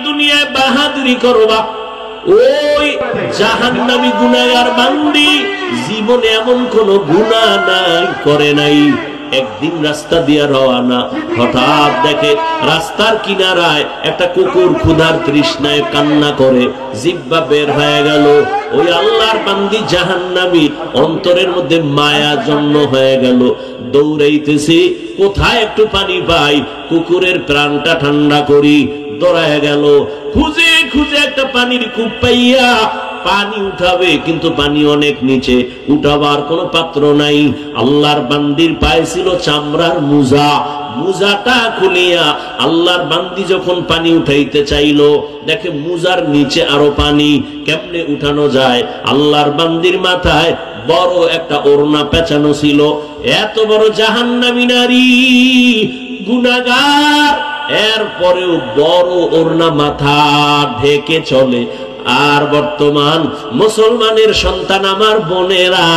দুনিয়ায় বাহাদুরি করবা, ওই জাহান্নামী গুনাহগার বান্দি জীবনে এমন কোন গুনাহ নাই করে নাই। একদিন রাস্তা দিয়া রওয়ানা, হঠাৎ দেখে রাস্তার কিনারায় একটা কুকুর ক্ষুধার তৃষ্ণায় কান্না করে, জিহ্বা বের হয়ে গেল। ওই আল্লাহর বান্দি জাহান্নামী অন্তরের মধ্যে মায়া জন্ম হয়ে গেল, দৌড়াইতেছে কোথায় একটু পানি পাই, কুকুরের প্রাণটা ঠান্ডা করি। দৌড়ায় গেল, খুঁজে খুঁজে একটা পানির কূপ পাইয়া পানি উঠাবে, কিন্তু পানি অনেক নিচে, উঠাবার কোনো পাত্র নাই। আল্লাহর বান্দির পায়ে ছিল চামড়ার মুজা, মুজাটা খুলিয়া আল্লাহর বান্দি যখন পানি উঠাইতে চাইল, দেখে মুজার নিচে আরো পানি, কেমনে উঠানো যায়? আল্লাহর বান্দির মাথায় বড় একটা ওড়না পেঁচানো ছিল। এত বড় জাহান্নামী নারী গুনাহগার, এরপরেও বড় ওড়না মাথা ঢেকে চলে। আর বর্তমান মুসলমানের সন্তান আমার বোনেরা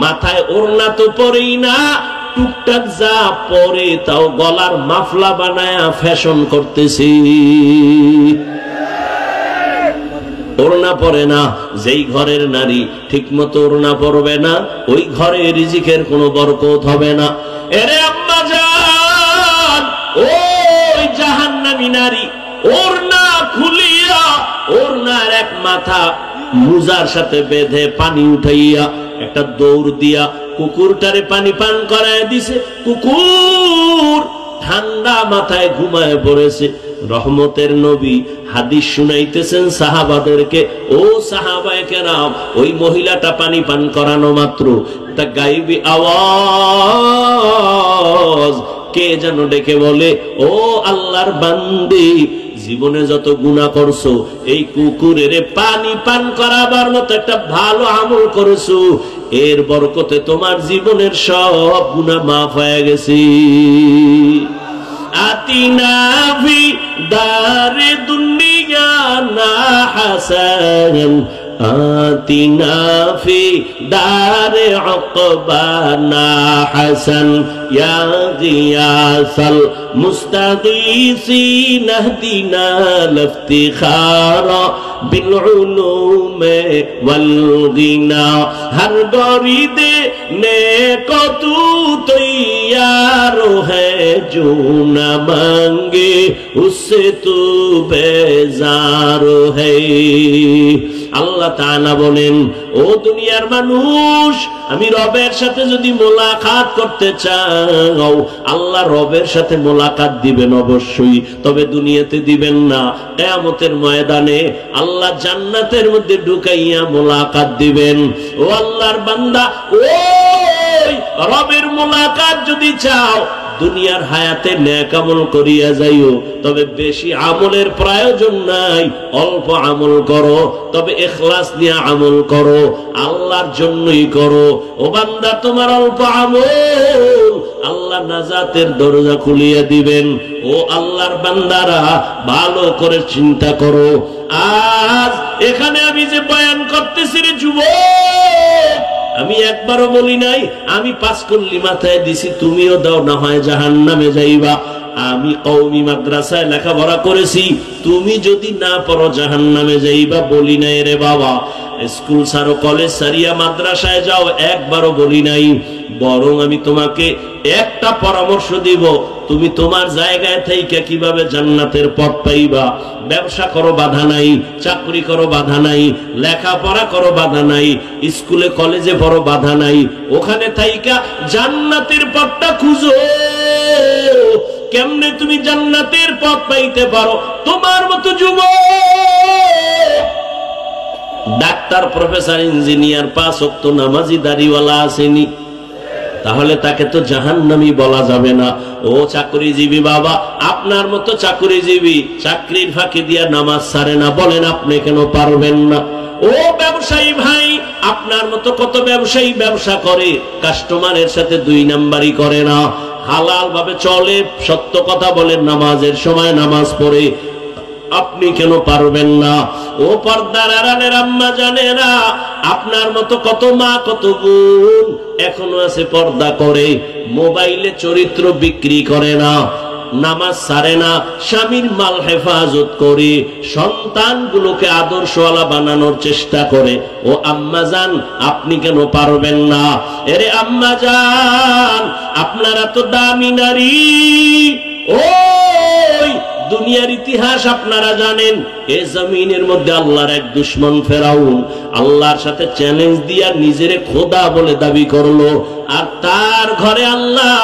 মাথায় ওড়না তো পরেই না, টুকটাক যা পরে তাও গলার মাফলা বানায়া ফ্যাশন করতেছি। ওড়না পরে না, যেই ঘরের নারী ঠিক মতো ওড়না পরবে না, ওই ঘরে রিজিকের কোনো বরকত হবে না। এরে আম্মা জান, ওই জাহান্নামী নারী ওড়না খুলিয়া ওড়নার এক মাথা মুজার সাথে বেঁধে পানি উঠাইয়া একটা দৌড় দিয়া কুকুরটারে পানি পান করায় দিছে। কুকুর ঠান্ডা মাথায় ঘুমায় পড়েছে। রহমতের নবী হাদিস শুনাইতেছেন সাহাবাদেরকে, ও সাহাবায়ে কেরাম, ওই মহিলাটা পানি পান করানো মাত্র একটা গায়েবী আওয়াজ কে যেন ডেকে বলে, ও আল্লাহর বান্দি, জীবনে যত গুনাহ করছো, এই কুকুরের পানি পান করাবার মতো একটা ভালো আমল করেছো, এর বরকতে তোমার জীবনের সব গুনাহ মাফ হয়ে গেছে। আতিনা ফি দারে দুনিয়া না হাসান, আতিনা ফি দারে উকবানা হাসান, ইয়া গিয়াসাল মুস্তাগীসিন ইহদিনা লিফতিখারা বিল উলুমে ওয়াল গিনা। হর গরিদে নেকো তু তৈয়ার হ্যায়, जो न मांगे उससे तू बेजार है। আল্লাহ তাআলা বলেন, ও দুনিয়ার মানুষ, আমি রবের সাথে যদি মোলাকাত করতে চাও, আল্লাহ রবের সাথে মোলাকাত দিবেন অবশ্যই, তবে দুনিয়াতে দিবেন না। কিয়ামতের ময়দানে আল্লাহ জান্নাতের মধ্যে ঢুকাইয়া মোলাকাত দিবেন। ও আল্লাহর বান্দা, ওই রবের মোলাকাত যদি চাও, দুনিয়ার হায়াতে নেক আমল করিয়া যাইও, তবে বেশি আমলের প্রয়োজন নাই, অল্প আমল করো, তবে ইখলাস নিয়ে আমল করো, আল্লাহর জন্যই করো। ও বান্দা, তোমার অল্প আমল আল্লাহ নাজাতের দরজা খুলিয়ে দিবেন। ও আল্লাহর বান্দারা, ভালো করে চিন্তা করো। আজ এখানে আমি যে বয়ান করতেছি রে যুবক, আমি একবারও বলি নাই আমি 5 কল্লি মাথায় দিছি, তুমিও দাও, না হয় জাহান্নামে যাইবা। আমি কওমি মাদ্রাসায় লেখাপড়া করেছি, তুমি যদি না পড়ো জাহান্নামে যাইবা বলি নাই রে বাবা। স্কুল ছাড়ো, কলেজ ছাড়িয়া মাদ্রাসায় যাও, একবারও বলি নাই। বরং আমি তোমাকে একটা পরামর্শ দিব, তুমি তোমার জায়গায় থেকে কিভাবে জান্নাতের পথ পাইবা। ব্যবসা করো, বাধা নাই, চাকরি করো, বাধা নাই, লেখাপড়া করো, বাধা নাই, স্কুলে কলেজে পড়ো, বাধা নাই, ওখানে থাইকা জান্নাতের পথটা খুঁজো। কেমনে তুমি জান্নাতের পথ পাইতে পারো? তোমার মতো যুবক, ডাক্তার, প্রফেসর, ইঞ্জিনিয়ার, 5 ওয়াক্ত নামাজি, দাড়িওয়ালা আসেনি, তাহলে তাকে তো জাহান্নামী বলা যাবে না। ও চাকরিজীবী বাবা, আপনার মতো চাকরিজীবী চাকরির ফাঁকি দিয়া নামাজ ছাড়ে না, বলেন আপনি কেন পারবেন না? ও ব্যবসায়ী ভাই, আপনার মতো কত ব্যবসায়ী ব্যবসা করে, কাস্টমারের সাথে 2 নাম্বারি করে না, হালাল ভাবে চলে, সত্য কথা বলেন, নামাজের সময় নামাজ পড়ে, আপনি কেন পারবেন না? ও পর্দার আড়ালের আম্মা জানেরা, আপনার মতো কত মা, কত বোন এখনো আছে পর্দা করে, মোবাইলে চরিত্র বিক্রি করে না, নামাজ ছাড়ে না, স্বামীর মাল হেফাজত করে, সন্তানগুলোকে আদর্শওয়ালা বানানোর চেষ্টা করে। ও আম্মাজান, আপনি কেন পারবেন না? এরে আম্মাজান, আপনারা তো দামি নারী। ওই দুনিয়ার ইতিহাস আপনারা জানেন। এই জমিনের মধ্যে আল্লাহর এক দুশমন ফেরাউন আল্লাহর সাথে চ্যালেঞ্জ দিয়া নিজেরে খোদা বলে দাবি করলো, আর তার ঘরে আল্লাহ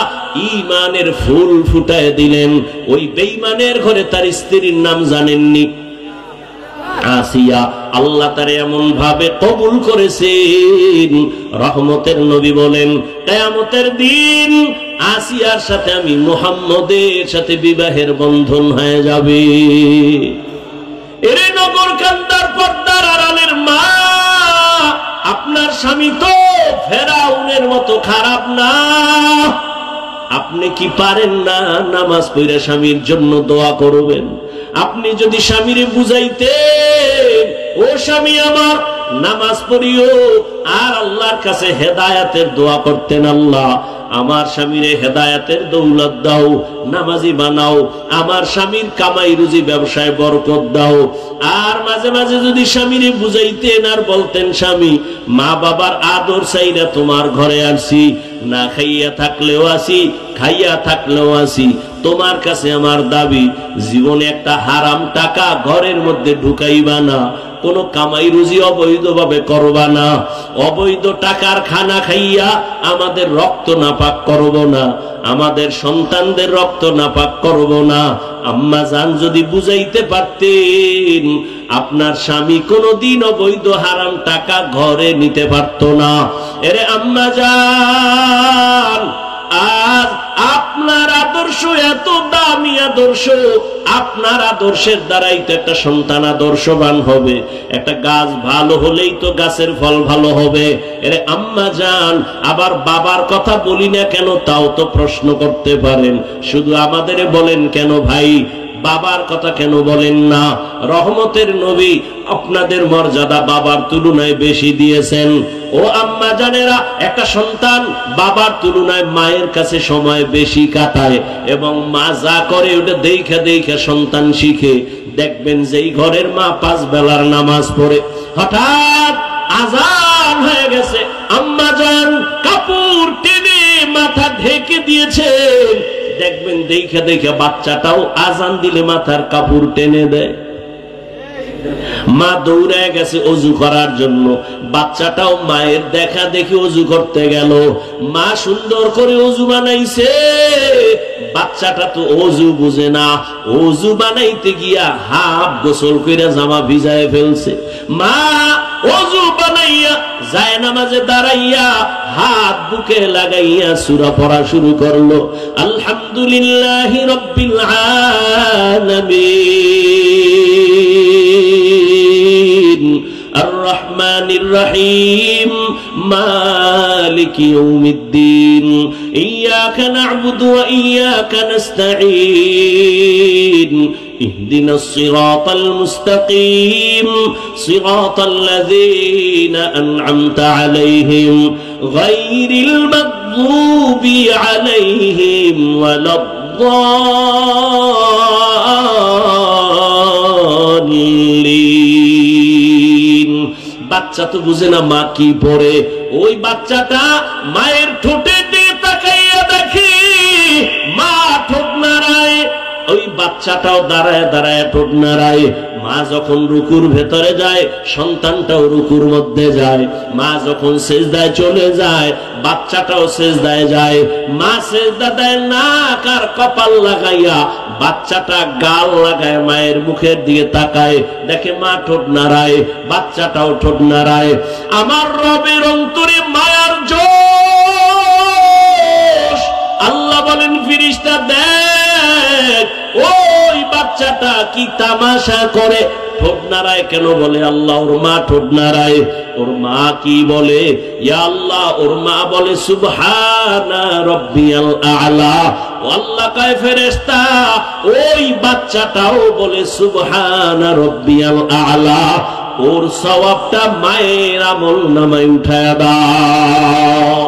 ঈমানের ফুল ফুটায় দিলেন। ওই বেঈমানের ঘরে তার স্ত্রীর নাম জানেননি? আসিয়া। আল্লাহ তারে এমন ভাবে কবুল করেছেন, রহমতের নবী বলেন কিয়ামতের দিন আসিয়ার সাথে আমি মুহাম্মদের সাথে বিবাহের বন্ধন হয়ে যাবে। এরে নগর কান্দার পর্দার আড়ালের মা, আপনার স্বামী তো ফেরাউনের মতো খারাপ না। আপনি কি পারেন না নামাজ পড়ে স্বামীর জন্য দোয়া করবেন? আপনি যদি স্বামীরে বুঝাইতেন, ও স্বামী আমার নামাজ পড়িও, আর আল্লাহর কাছে হেদায়েতের দোয়া করতেন, আল্লাহ আমার স্বামীরে হেদায়েতের দৌলত দাও, নামাজি বানাও, আমার স্বামীর কামাই রুজি ব্যবসায় বরকত দাও। আর মাঝে মাঝে যদি স্বামীরে বুঝাইতেন আর বলতেন, স্বামী মা বাবার আদর চাইরা তোমার ঘরে আসি, না খাইয়া থাকলেও আসি, খাইয়া থাকলেও আসি, তোমার কাছে আমার দাবি জীবনে একটা হারাম টাকা ঘরের মধ্যে ঢুকাইবা না, কোন কামাই রুজি অবৈধভাবে করবা না, অবৈধ টাকার খানা খাইয়া আমাদের রক্ত নাপাক করব না, আমাদের সন্তানদের রক্ত নাপাক করব না। আম্মা জান যদি বুঝাইতে পারতেন, আপনার স্বামী কোনদিন অবৈধ হারাম টাকা ঘরে নিতে পারতো না। এরে আম্মা জান, আজ আপনার আদর্শ এত দামি আদর্শ, আপনার আদর্শের দ্বারাই তো একটা সন্তান আদর্শবান হবে। একটা গাছ ভালো হলেই তো গাছের ফল ভালো হবে। এরে আম্মা জান, আবার বাবার কথা বলি না কেন তাও তো প্রশ্ন করতে পারেন। শুধু আমাদের বলেন কেন ভাই, বাবার কথা কেন বলেন না? রহমতের নবী আপনাদের মর্যাদা বাবার তুলনায় বেশি দিয়েছেন। ও আম্মা জানেরা, একটা সন্তান বাবার তুলনায় মায়ের কাছে সময় বেশি কাটায়, এবং মা যা করে ওটা দেখে দেখে সন্তান শিখে। দেখবেন যেই ঘরের মা 5 বেলার নামাজ পড়ে, হঠাৎ আজান হয়ে গেছে, আম্মা জান কাপড় টেনে মাথা ঢেকে দিয়েছেন, দেখবেন দেখে দেখে বাচ্চাটাও আজান দিলে মাথার কাপড় টেনে দেয়। মা দৌড়ে গেছে অজু করার জন্য, বাচ্চাটাও মায়ের দেখা দেখি অজু করতে গেল। মা সুন্দর করে অজু বানাইছে, বাচ্চাটা তো অজু বুঝে না, অজু বানাইতে গিয়া হাফ গোসল করে জামা ভিজায় ফেলছে। মা অজু বানাইয়া যায় নামাজে দাঁড়াইয়া হাত বুকে লাগাইয়া সূরা পড়া শুরু করলো, আলহামদুলিল্লাহি রাব্বিল আলামিন আর-রহমানির রহিম মালিকি ইয়াউমিদ্দিন ইয়্যাকা না'বুদু ওয়া ইয়্যাকা নাস্তাঈন اهدنا الصراط المستقيم صراط الذين أنعمت عليهم غير المغضوب عليهم ولا الضالين। বাচ্চা তো বুঝে না মা কি পড়ে। ওই বাচ্চাটা মায়ের ঠোঁটে দিয়ে তাকাইয়া দেখে মা ঠোঁট নাড়ায়, ওই বাচ্চাটাও দাঁড়ায় দাঁড়ায় ঠোঁট নাড়ায়। মা যখন রুকুর ভেতরে যায়, সন্তানটাও রুকুর মধ্যে যায়। মা যখন সেজদায় চলে যায়, বাচ্চাটাও সেজদায় যায়। মা সেজদা দেয় নাক আর কপাল লাগাইয়া, বাচ্চাটা গাল লাগায় মায়ের মুখের দিকে তাকায়, দেখে মা ঠোঁট নাড়ায়, বাচ্চাটাও ঠোঁট নাড়ায়। আমার রবের অন্তরে মায়ার জোশ। আল্লাহ বলেন, ফেরেশতা দেখ ওই বাচ্চাটা কি তামাশা করে, ঠোঁট নাড়ায় কেন? বলে আল্লাহ ওর মা ঠোঁট নাড়ায়। ওর মা কি বলে? ইয়া আল্লাহ। ওর মা বলে সুবহানা রাব্বিয়াল আ'লা। আল্লাহ কয় ফেরেশতা ওই বাচ্চাটাও বলে সুবহানা রাব্বিয়াল আ'লা। ওর সওয়াবটা মায়ের আমল নামায় উঠায় দাও।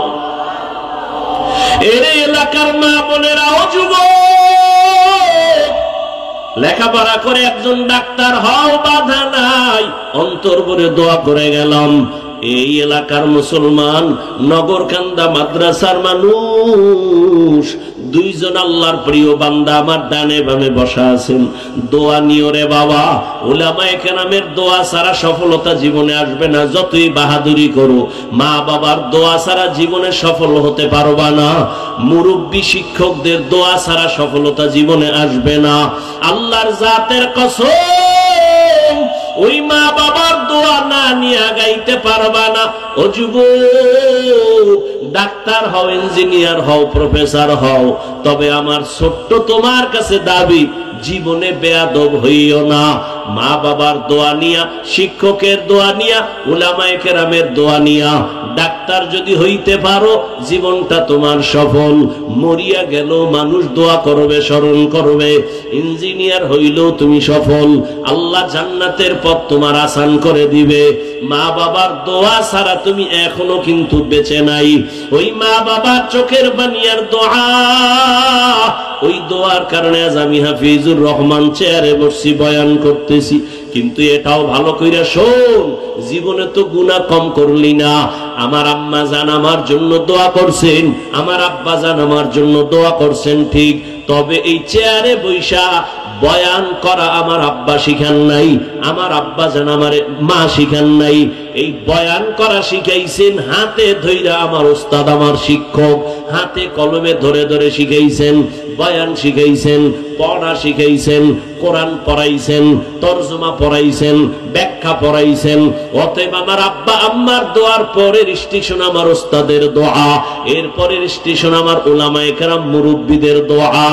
এর এলাকার মা বোনেরা, ও যুবক, লেখাপড়া করে একজন ডাক্তার হও, বাধা নাই, অন্তর ভরে দোয়া করে গেলাম। এই এলাকার মুসলমান, নগরকান্দা মাদ্রাসার মানুষ, দুইজন আল্লাহর প্রিয় বান্দা আমার ডানে বামে বসা আছেন। দোয়া নিও রে বাবা, উলামায়ে কেরামের দোয়া ছাড়া সফলতা জীবনে আসবে না। যতই বাহাদুরি করো, মা বাবার দোয়া ছাড়া জীবনে সফল হতে পারবা না। মুরব্বী শিক্ষকদের দোয়া ছাড়া সফলতা জীবনে আসবে না। আল্লাহর জাতের কসম, ওই মা বাবার দোয়া না নিয়ে আগাইতে পারবা না। ও যুবক, ডাক্তার হও, ইঞ্জিনিয়ার হও, প্রফেসর হও, তবে আমার ছোট্ট তোমার কাছে দাবি, জীবনে বেয়াদব হইও না। মা বাবার দোয়া নিয়া, শিক্ষকের দোয়া নিয়া, উলামায়ে কেরামের দোয়া নিয়া ডাক্তার যদি হইতে পারো, জীবনটা তোমার সফল। মরিয়া গেল মানুষ দোয়া করবে, স্মরণ করবে। ইঞ্জিনিয়ার হইলেও তুমি সফল, আল্লাহ জান্নাতের পথ তোমার আসান করে দিবে। মা বাবার দোয়া ছাড়া তুমি এখনো কিন্তু বেঁচে নাই। ওই মা বাবার চোখের বানিয়ার দোয়া, ওই দোয়ার কারণে আজ আমি হাফিজুর রহমান চেয়ারে বসছি, বয়ান করতেছি। কিন্তু এটাও ভালো কইরা শোন, জীবনে তো গুনাহ কম করলি না। আমার আম্মা জান আমার জন্য দোয়া করছেন, আমার আব্বা জান আমার জন্য দোয়া করছেন, ঠিক। তবে এই চেয়ারে বৈশা বয়ান করা আমার আব্বা শিখান নাই, আমার আব্বা জান আমার মা শিখান নাই। এই বয়ান করা শিখাইছেন হাতে ধইরা আমার ওস্তাদ, আমার শিক্ষক, হাতে কলমে ধরে ধরে শিখাইছেন। বয়ান শিখাইছেন, পড়া শিখাইছেন, কোরআন পড়াইছেন, তরজমা পড়াইছেন, ব্যাখ্যা পড়াইছেন। অতএব আমার আব্বা আম্মার দোয়ার পরের স্টেশন আমার ওস্তাদের দোয়া, এর পরের স্টেশন আমার উলামায়ে কেরাম মুরব্বিদের দোয়া।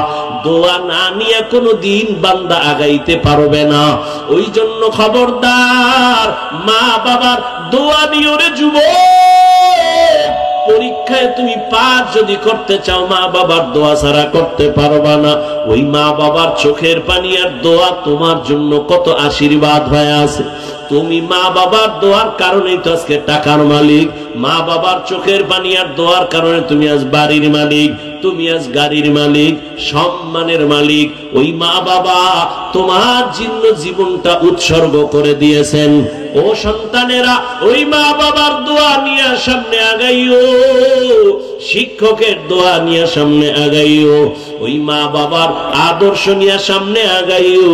দোয়া না নিয়ে কোনো দিন বান্দা আগাইতে পারবে না। ওই জন্য খবরদার, মা বাবার দোয়া নিও রে যুবক। পরীক্ষায় তুমি পাস যদি করতে চাও, মা বাবার দোয়া ছাড়া করতে পারবা না। ওই মা বাবার চোখের পানি আর দোয়া তোমার জন্য কত আশীর্বাদ হয়ে আছে। তুমি মা বাবার দোয়ার কারণেই তো আজকে টাকার মালিক। মা বাবার চোখের পানি আর দোয়ার কারণে তুমি আজ বাড়ির মালিক, তুমি আজ গাড়ির মালিক, সম্মানের মালিক। ওই মা বাবা তোমার জন্য জীবনটা উৎসর্গ করে দিয়েছেন। ও সন্তানেরা, ওই মা বাবার দোয়া নিয়ে সামনে আগাইও, শিক্ষকের দোয়া নিয়ে সামনে আগাইও, ওই মা বাবার আদর্শ নিয়ে সামনে আগাইও।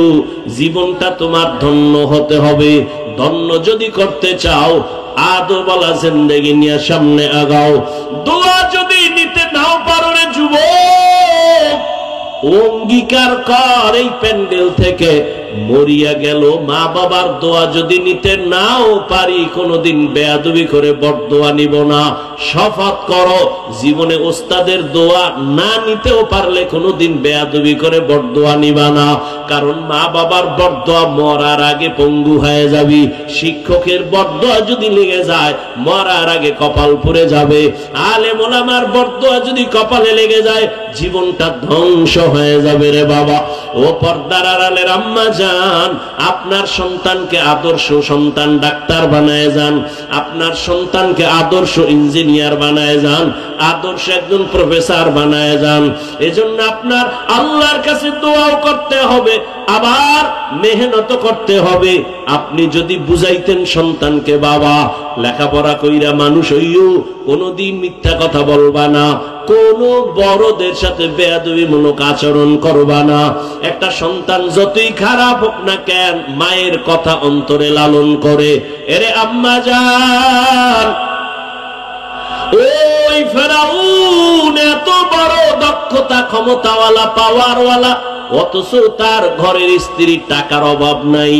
জীবনটা তোমার ধন্য হতে হবে। ধন্য যদি করতে চাও, আদরওয়ালা জিন্দেগি নিয়ে সামনে আগাও। দোয়া যদি নিতে নাও পারো রে যুবক, অঙ্গীকার কর এই প্যান্ডেল থেকে, মরিয়া গেল মা বাবার দোয়া যদি নিতে নাও পারি, কোনোদিন বেয়াদবি করে বরদোয়া নিব না। শপথ করো, জীবনে ওস্তাদের দোয়া না নিতেও পারলে কোনোদিন বেয়াদবি করে বরদোয়া নিবা না। কারণ মা বাবার বরদোয়া মরার আগে পঙ্গু হয়ে যাবি। শিক্ষকের বরদোয়া যদি লেগে যায়, মরার আগে কপাল পুড়ে যাবে। আলেম ওলামার বরদোয়া যদি কপালে লেগে যায়, জীবনটা ধ্বংস হয়ে যাবে রে বাবা। ও পর্দার আড়ালের আম্মা জান, আপনার সন্তানকে আদর্শ সন্তান ডাক্তার বানায় যান, আপনার সন্তানকে আদর্শ ইঞ্জিনিয়ার বানায় যান, আদর্শ একজন প্রফেসর বানায় যান। এজন্য আপনার আল্লাহর কাছে দোয়াও করতে হবে, আবার মেহনত করতে হবে। আপনি যদি বুঝাইতেন সন্তানকে, বাবা লেখাপড়া কইরা মানুষ হইও, কোনদিন মিথ্যা কথা বলবা না, কোন বড়দের সাথে বেয়াদবিমূলক আচরণ করবা না। একটা সন্তান যতই খারাপ হোক না কেন, মায়ের কথা অন্তরে লালন করে। এরে আম্মা জান, ওই ফেরাউন এত বড় দক্ষতা, ক্ষমতাওয়ালা, পাওয়ারওয়ালা, অথচ তার ঘরের স্ত্রীর টাকার অভাব নাই,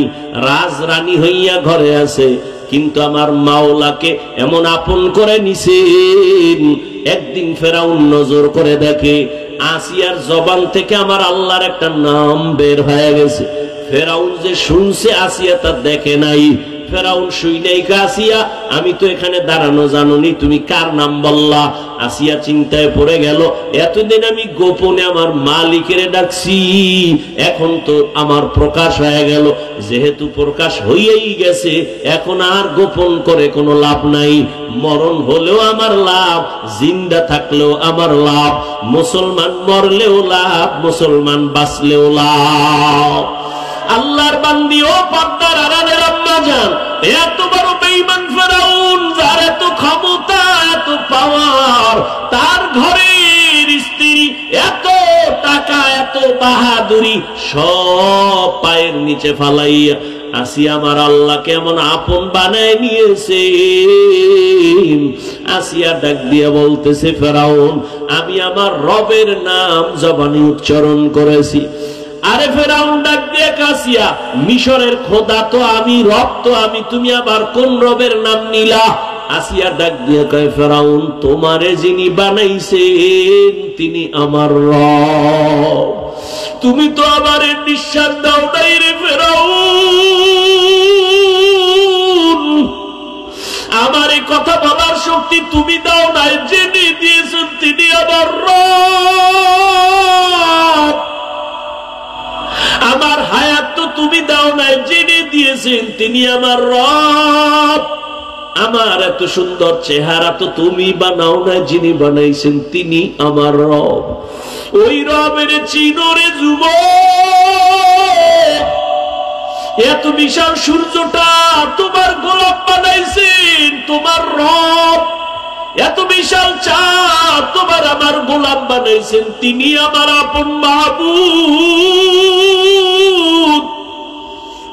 রাজরানী হইয়া ঘরে আছে। কিন্তু আমার মাওলাকে এমন আপন করে নিছেন। একদিন ফেরাউন নজর করে দেখে, আসিয়ার জবান থেকে আমার আল্লাহর একটা নাম বের হয়ে গেছে। ফেরাউন যে শুনছে, আসিয়া তা দেখে নাই। ফেরাউন শুইনাই, আসিয়া আমি তো এখানে দাঁড়ানো জানুনি, তুমি কার নাম বললা? আসিয়া চিন্তায় পড়ে গেল, এতদিন আমি গোপনে আমার মালিকের ডাকছি, এখন তো আমার প্রকাশ হয়ে গেল। যেহেতু প্রকাশ হইয়াই গেছে, এখন আর গোপন করে কোনো লাভ নাই। মরণ হলেও আমার লাভ, জিন্দা থাকলেও আমার লাভ। মুসলমান মরলেও লাভ, মুসলমান বাঁচলেও লাভ। আল্লাহর বান্দি ও পর্দার আড়ালের আম্মা জান, এত বড় বেঈমান ফেরাউন, যার এত ক্ষমতা, এত পাওয়ার, তার ঘরের স্ত্রী, এত টাকা, এত বাহাদুরি সব পায়ের নিচে ফালাইয়া আসিয়া আমার আল্লাহ কেমন আপন বানায় নিয়েছে। আসিয়া ডাক দিয়ে বলতেছে, ফেরাউন, আমি আমার রবের নাম জবানে উচ্চারণ করেছি। আরে ফেরাউন ডাক দিয়ে, কাসিয়া, মিশরের খোদা তো আমি, রব তো আমি, তুমি আবার কোন রবের নাম নিলা? আসিয়া ডাক দিয়ে কয়, ফেরাউন, তোমারে যিনি বানাইছেন তিনি আমার রব। তুমি তো আবার নিঃশ্বাস দাও নাই রে ফেরাউন, আমার এই কথা বলার শক্তি তুমি দাও নাই, যিনি দিয়েছেন তিনি আমার রব। আমার হায়াত তো তুমি দাও নাই, যিনি দিয়েছেন তিনি আমার রব। আমার এত সুন্দর চেহারা তো তুমি বানাও না, যিনি বানাইছেন তিনি আমার রব। ওই রবের চিনরে যুবক, এত বিশাল সূর্যটা তোমার গোলাপ বানাইছেন তোমার রব, এত বিশাল চাঁদ তোমার আমার গোলাপ বানাইছেন তিনি আমার আপন মাবুদ।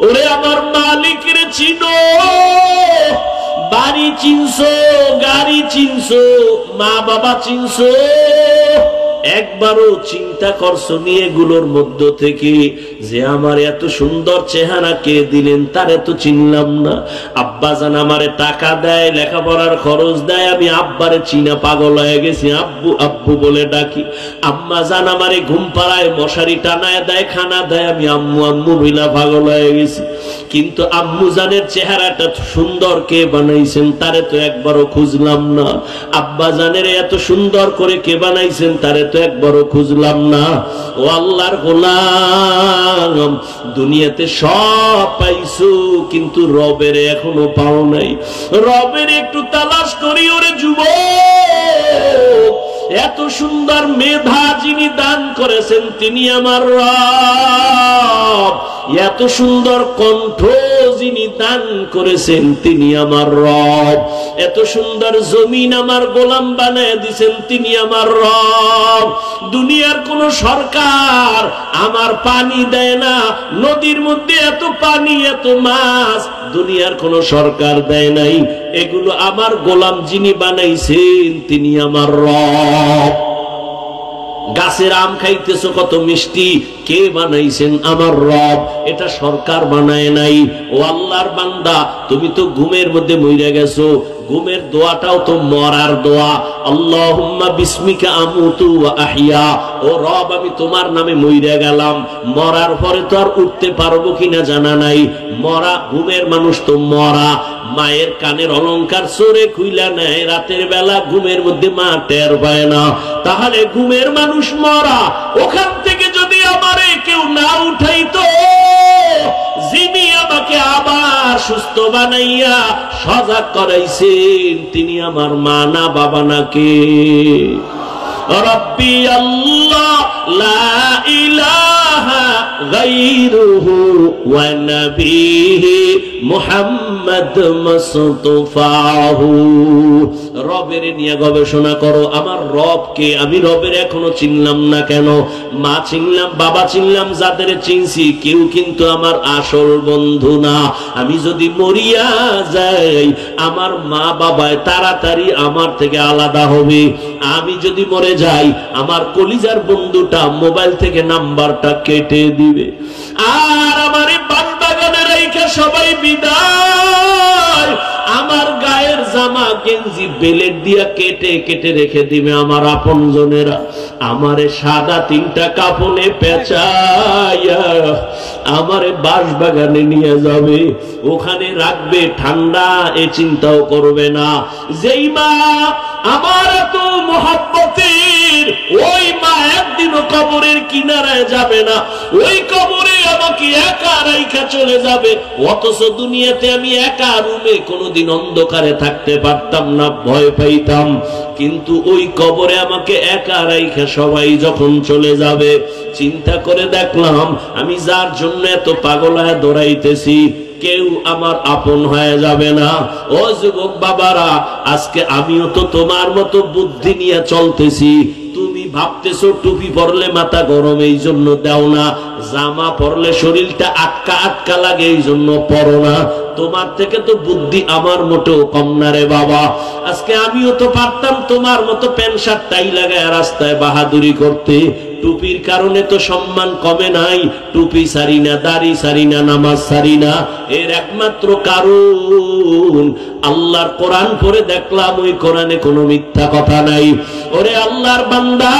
ওরে আমার মালিকের চিনো, বাড়ি চিনছো, গাড়ি চিনছো, মা বাবা চিনছো, একবারও চিন্তা করছো নিয়ে এগুলোর মধ্য থেকে যে আমার এত সুন্দর চেহারা কে দিলেন তারে তো চিনলাম না। আব্বা জান আমারে টাকা দেয়, লেখাপড়ার খরচ দেয়, আমি আব্বারে চিনা পাগল হয়ে গেছি, আব্বু আব্বু বলে ডাকি। আম্মা জান আমারে ঘুম পাড়ায় মশারি টানায় দেয়, খানা দেয়, আমি আম্মু আম্মু বিনা পাগল হয়ে গেছি। কিন্তু আম্মু জানের চেহারাটা সুন্দর কে বানাইছেন তারে তো একবারও খুঁজলাম না। আব্বা জানের এত সুন্দর করে কে বানাইছেন তারে তো একবারও খুঁজলাম না। ও আল্লাহর গোলাম, দুনিয়াতে সব পাইছো কিন্তু রবের এখনো পাও নাই। রবের একটু তালাশ করি ওরে যুবক। এত সুন্দর মেধা যিনি দান করেছেন তিনি আমার রব, এত সুন্দর কণ্ঠ যিনি দান করেছেন তিনি আমার রব, এত সুন্দর জমিন আমার গোলাম বানায় দিয়েছেন তিনি আমার রব। দুনিয়ার কোন সরকার আমার পানি দেয় না, নদীর মধ্যে এত পানি এত মাছ দুনিয়ার কোন সরকার দেয় নাই, এগুলো আমার গোলাম যিনি বানাইছেন তিনি আমার রব। গাছের আম খাইতেছো কত মিষ্টি, কে বানাইছেন আমার রব, এটা সরকার বানায় নাই। ও আল্লাহর বান্দা, তুমি তো ঘুমের মধ্যে মইরা গেছো, ঘুমের দোয়াটাও তো মরার দোয়া। আল্লাহুম্মা বিসমিকা আমুতু ওয়া আহইয়া, ও রব আমি তোমার নামে মইরা গেলাম, মরার পরে তো আর উঠতে পারবো কিনা জানা নাই। মরা, ঘুমের মানুষ তো মরা। মায়ের কানের অলংকার চোরে খুইলা নেয় রাতের বেলা, ঘুমের মধ্যে মা টের পায় না, তাহলে ঘুমের মানুষ মরা। ওখান থেকে যদি আমারে কেউ না উঠাইতো, যিনি আমাকে আবার সুস্থ বানাইয়া সজাগ করাইছেন তিনি আমার মা না বাবা নাকি? রব্বি আল্লাহ লা ইলাহা গায়রুহু ওয়া নবিহি মুহাম্মদ মুস্তাফাহু। রবের নিয়ে গবেষণা করো, আমার রবকে আমি রবের এখনো চিনলাম না কেন? মা চিনলাম, বাবা চিনলাম, যাদের চিনছি কেউ কিন্তু আমার আসল বন্ধু না। আমি যদি মরিয়া যাই আমার মা বাবায় তাড়াতাড়ি আমার থেকে আলাদা হবে। আমি যদি মরে যাই আমার কলিজার বন্ধুটা মোবাইল থেকে নাম্বারটা কেটে দিবে, আর আমার বাগানে রেখে সবাই বিদায়। আমার গায়ের জামা গেঞ্জি বেলেট দিয়া কেটে কেটে রেখে দিবে আমার আপন জনেরা। আমারে সাদা তিনটা কাপড়ে পেঁচাইয়া আমারে বাঁশ বাগানে নিয়ে যাবে, ওখানে রাখবে, ঠান্ডা এ চিন্তাও করবে না। যেই মা আমার এত মহব্বতের, ওই মা একদিনও কবরের কিনারায় যাবে না, ওই কবরে আমাকে একা রাইখা চলে যাবে, অথচ দুনিয়াতে আমি একা রুমে কোনোদিন অন্ধকারে থাকতে পারতাম না, ভয় পাইতাম। কিন্তু ওই কবরে আমাকে একা রাইখা সবাই যখন চলে যাবে, চিন্তা করে দেখলাম আমি যার জন্য এত পাগল হয়ে দৌড়াইতেছি কেউ আমার আপন হয়ে যাবে না। ও যুবক বাবারা, আজকে আমিও তো তোমার মতো বুদ্ধি নিয়ে চলতেছি। তুমি ভাবতেছো টুপি পরলে মাথা গরম এই জন্য দাও না, জামা পরলে শরীরটা আটকা আটকা লাগে এই জন্য পরো না। তোমার থেকে তো বুদ্ধি আমার মোটেও কম না রে বাবা। আজকে আমিও তো পারতাম তোমার মতো প্যান্ট শার্ট টাই লাগায় রাস্তায় বাহাদুরি করতে। টুপির কারণে তো সম্মান কমে নাই। টুপি সারি না, দাড়ি সারি না, নামাজ সারি না, এর একমাত্র কারণ আল্লাহর কোরআন পড়ে দেখলাম ওই কোরআনে কোনো মিথ্যা কথা নাই। ওরে আল্লাহর বান্দা,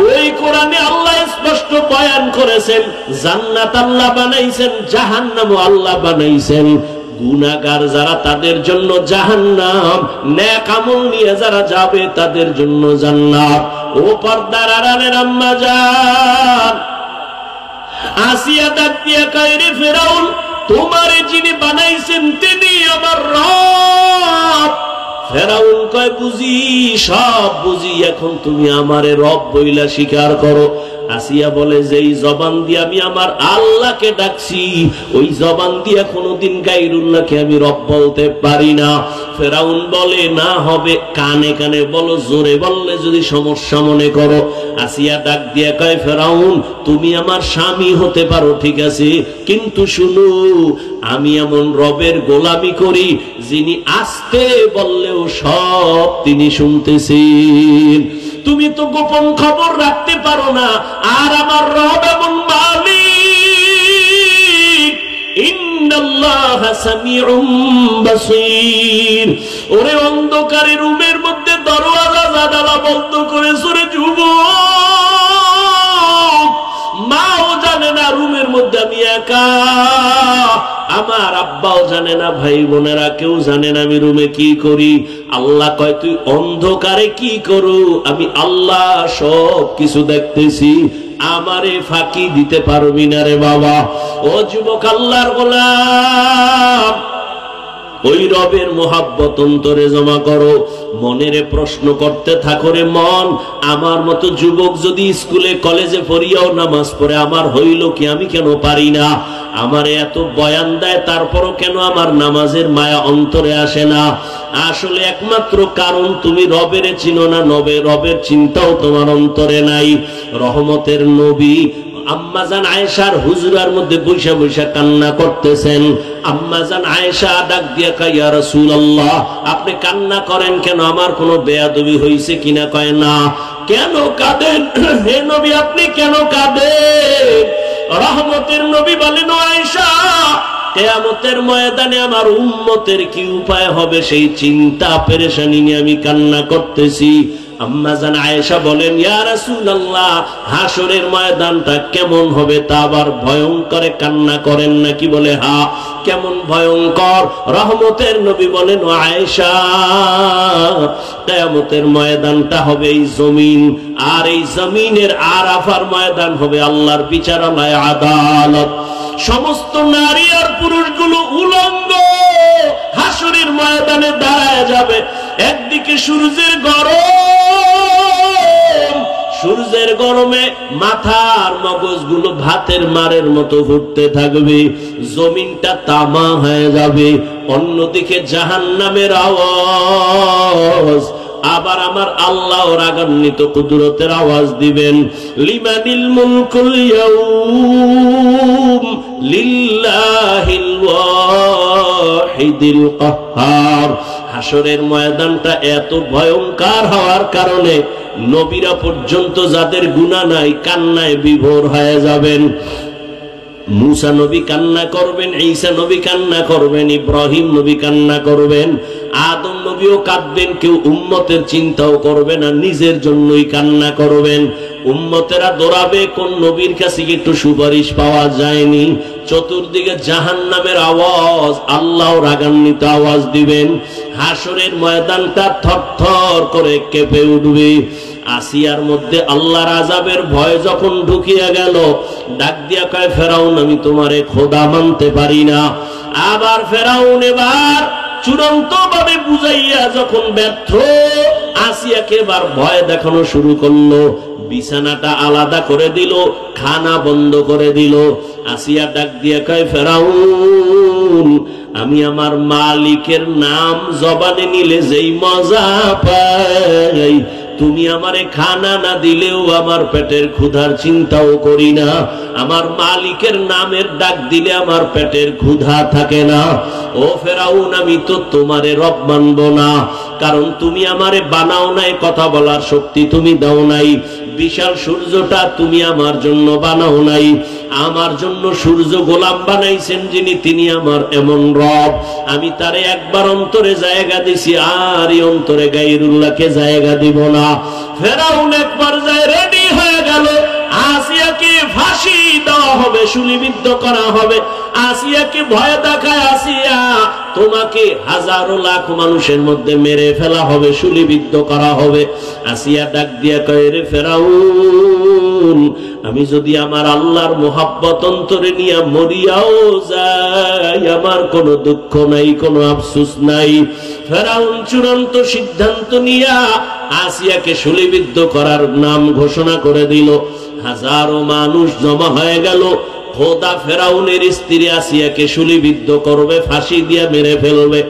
ওই কোরআনে আল্লাহ স্পষ্ট বয়ান করেছেন জান্নাত আল্লাহ বানাইছেন, জাহান্নামও আল্লাহ বানাইছেন। গুনাহগার যারা তাদের জন্য জাহান্নাম, নেক আমল নিয়ে যারা যাবে তাদের জন্য জান্নাত। ও পর্দার আড়ালের আম্মা জান, আসিয়া ডাক দিয়া কয়, রে ফেরাউন, তোমারে যিনি বানাইছেন তিনি আমার রব। ফেরাউন কয়, বুঝি, সব বুঝি, এখন তুমি আমারে রব বইলা স্বীকার করো। আসিয়া বলে, যেই জবান দিয়ে আমি আমার আল্লাহকে ডাকছি ওই জবান দিয়ে কোনোদিন গায়রুল্লাহকে আমি রব বলতে পারি না। ফেরাউন বলে, না হবে, কানে কানে বলো, জোরে বললে যদি সমস্যা মনে করো। আসিয়া ডাক দিয়ে কয়, ফেরাউন, তুমি আমার স্বামী হতে পারো ঠিক আছে, কিন্তু শুনো, আমি এমন রবের গোলামি করি যিনি আস্তে বললেও সব তিনি শুনতেছেন। তুমি তো গোপন খবর রাখতে পারো না, আর আমার রব এমন মালিক, ইন্নাল্লাহা সামিউম বাসীর। ওরে অন্ধকারে রুমের মধ্যে দরওয়াজা জানালা বন্ধ করে সরে যুবক, মাও জানে না রুমের মধ্যে আমি একা, আমার আব্বাও জানে না, ভাই বোনেরা কেউ জানে না আমি রুমে কি করি। আল্লাহ কয়, তুই অন্ধকারে কি করো, আমি আল্লাহ সব কিছু দেখতেছি, আমারে ফাঁকি দিতে পারবি না রে বাবা। ও যুবক আল্লাহর গোলাম, ওই রবের মোহাব্বত অন্তরে জমা করো, মনেরে প্রশ্ন করতে থাকো, রে মন, আমার মতো যুবক যদি স্কুলে কলেজে পড়িয়াও নামাজ পড়ে আমার হইল কি, আমি কেন পারি না? আমারে এত বয়ান দেয় তারপরও কেন আমার নামাজের মায়া অন্তরে আসে না? আসলে একমাত্র কারণ তুমি রবের চিনো না, রবের চিন্তাও তোমার অন্তরে নাই। রহমতের নবী আম্মাজান আয়েশার হুজরার মধ্যে বৈশা বৈশা কান্না করতেছেন। আম্মাজান আয়েশা ডাক দিয়া কয়, ইয়া রাসূলুল্লাহ, আপনি কান্না করেন কেন? আমার কোনো বেয়াদবি হইছে কিনা? কয়, না। কেন কাঁদেন হে নবী, আপনি কেন কাঁদেন? রহমতের নবী বলেন, আয়েশা, কিয়ামতের ময়দানে আমার উম্মতের কি উপায় হবে সেই চিন্তা পেরেশানি নিয়ে আমি কান্না করতেছি। আম্মাজান আয়েশা বলেন, ইয়া রাসূলুল্লাহ, হাসরের ময়দানটা কেমন হবে তা আবার ভয়ঙ্কর, কান্না করেন নাকি? বলে, হ্যাঁ। কেমন ভয়ঙ্কর? রহমতের নবী বলেন, ও আয়েশা, কিয়ামতের ময়দানটা হবে এই জমিন, আর এই জমিনের আরাফার ময়দান হবে আল্লাহর বিচারালয়, আদালত। সমস্ত নারী আর পুরুষগুলো উলঙ্গ হাসরের ময়দানে দাঁড়ায় যাবে। একদিকে সূর্যের গরম, সূর্যের গরমে মাথার মগজগুলো ভাতের মারের মতো ঘুরতে থাকবে, জমিনটা তামা হয়ে যাবে। অন্যদিকে জাহান্নামের আওয়াজ, আবার আমার আল্লাহ রাগান্বিত কুদরতের আওয়াজ দিবেন, লিমানিল মুলকুল ইয়াউম লিল্লাহিল ওয়াহিদিল কাহ্হার। হাসরের ময়দানটা এত ভয়ঙ্কর হওয়ার কারণে নবীরা পর্যন্ত যাদের গুনাহ নাই কান্নায় বিভোর হয়ে যাবেন। মুসা নবী কান্না করবেন, ঈসা নবী কান্না করবেন, ইব্রাহিম নবী কান্না করবেন, আদম নবীও কাঁদবেন। কেউ উম্মতের চিন্তাও করবে না, নিজের জন্যই কান্না করবেন। উম্মতেরা দৌড়াবে কোন নবীর কাছে একটু সুপারিশ পাওয়া যায়নি। চতুর্দিকে জাহান্নামের আওয়াজ, আল্লাহ রাগান্বিত আওয়াজ দিবেন। হাসরের ময়দানটা থরথর করে কেঁপে উঠবে। আসিয়ার মধ্যে আল্লাহর আযাবের ভয় যখন ঢুকিয়া গেল, ডাক দিয়া কয় ফেরাউন আমি তোমারে খোদা মানতে পারি না। আবার ফেরাউন এবার চূড়ান্ত ভাবে বুঝাইয়া যখন ব্যর্থ, আসিয়াকে এবার ভয় দেখানো শুরু করলো। বিছানাটা আলাদা করে দিল, খানা বন্ধ করে দিল। আসিয়া ডাক দিয়া কয় ফেরাউন আমি আমার মালিকের নাম জবানে নিলে যেই মজা পাই, তুমি আমারে খানা না দিলেও আমার পেটের ক্ষুধার চিন্তাও করি না। আমার মালিকের নামের ডাক দিলে আমার পেটের ক্ষুধা থাকে না। ও ফেরাউন আমি তো তোমারে রব মানব না, কারণ তুমি আমারে বানাও নাই, কথা বলার শক্তি তুমি দাও নাই। বিশাল সূর্যটা তুমি আমার জন্য বানাও নাই, আমার জন্য সূর্য গোলাম বানাইছেন যিনি, তিনি আমার এমন রব। আমি তারে একবার অন্তরে জায়গা দিছি, আর এই অন্তরে গায়রুল্লাহকে জায়গা দিব না। ফেরাউন এক পর্যায়ে রেডি হয়ে গেল, আসিয়াকে ফাঁসি দেওয়া হবে, শুলিবিদ্ধ করা হবে। আসিয়াকে ভয় দেখায়, আসিয়া তোমাকে হাজারো লাখ মানুষের মধ্যে মেরে ফেলা হবে, শুলিবিদ্ধ করা হবে। আসিয়া ডাক দিয়া কয় রে ফেরাউন আমি যদি আমার আল্লাহর মোহাব্বত অন্তরে নিয়ে মরিয়াও যাই, আমার কোনো দুঃখ নাই, কোনো আফসোস নাই। ফেরাউন চূড়ান্ত সিদ্ধান্ত নিয়া আসিয়াকে শুলিবিদ্ধ করার নাম ঘোষণা করে দিল। হাজারো মানুষ জমা হয়ে গেল। খোদা ফেরাউনের স্ত্রী আসিয়াকে শুলিবিদ্ধ করবে, ফাঁসি দিয়া মেরে ফেলবে।